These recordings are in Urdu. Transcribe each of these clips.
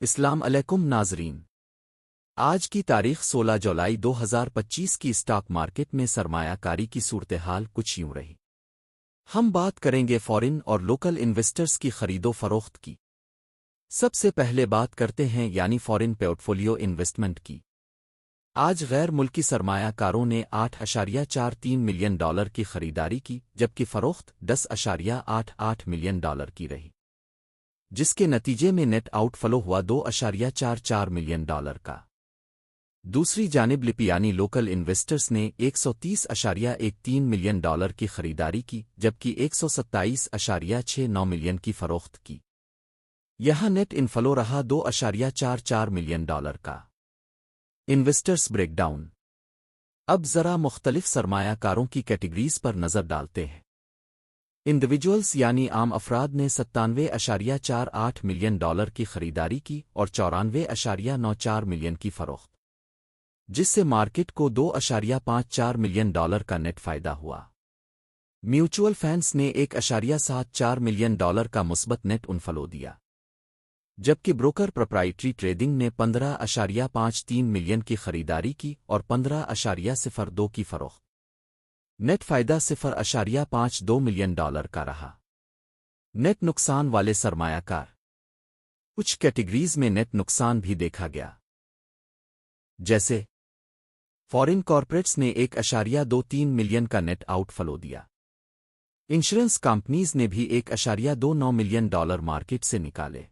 السلام علیکم ناظرین، آج کی تاریخ 16 جولائی 2025 کی اسٹاک مارکیٹ میں سرمایہ کاری کی صورتحال کچھ یوں رہی۔ ہم بات کریں گے فورن اور لوکل انویسٹرز کی خرید و فروخت کی۔ سب سے پہلے بات کرتے ہیں یعنی فورن پورٹ فولیو انویسٹمنٹ کی۔ آج غیر ملکی سرمایہ کاروں نے $8.43 ملین کی خریداری کی، جبکہ فروخت $10.88 ملین کی رہی، جس کے نتیجے میں نیٹ آؤٹ فلو ہوا $2.44 ملین کا۔ دوسری جانب لپ یعنی لوکل انویسٹرز نے $130.13 ملین کی خریداری کی، جبکہ $127.69 ملین کی فروخت کی۔ یہاں نیٹ انفلو رہا $2.44 ملین کا۔ Investors break down. اب ذرا مختلف سرمایہ کاروں کی کیٹیگریز پر نظر ڈالتے ہیں۔ انڈیویجولز یعنی عام افراد نے $97.48 ملین کی خریداری کی اور $94.94 ملین کی فروخت، جس سے مارکیٹ کو $2.54 ملین کا نیٹ فائدہ ہوا۔ میوچول فنڈز نے $1.74 ملین کا مثبت نیٹ انفلو دیا، جبکہ بروکر پروپرائٹری ٹریڈنگ نے $15.53 ملین کی خریداری کی اور $15.02 کی فروخت۔ نیٹ فائدہ $0.52 ملین کا رہا۔ نیٹ نقصان والے سرمایہ کار۔ کچھ کیٹیگریز میں نیٹ نقصان بھی دیکھا گیا، جیسے فورن کارپوریٹس نے $1.23 ملین کا نیٹ آؤٹ فلو دیا۔ انشورنس کمپنیز نے بھی $1.29 ملین مارکیٹ سے نکالے،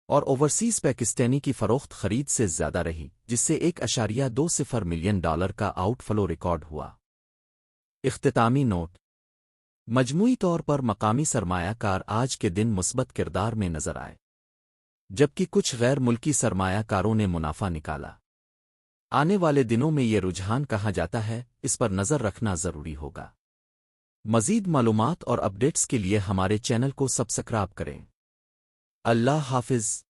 اور اوورسیز پاکستانی کی فروخت خرید سے زیادہ رہی، جس سے $1.20 ملین کا آؤٹ فلو ریکارڈ ہوا۔ اختتامی نوٹ: مجموعی طور پر مقامی سرمایہ کار آج کے دن مثبت کردار میں نظر آئے، جبکہ کچھ غیر ملکی سرمایہ کاروں نے منافع نکالا۔ آنے والے دنوں میں یہ رجحان کہاں جاتا ہے، اس پر نظر رکھنا ضروری ہوگا۔ مزید معلومات اور اپڈیٹس کے لیے ہمارے چینل کو سبسکرائب کریں۔ اللہ حافظ۔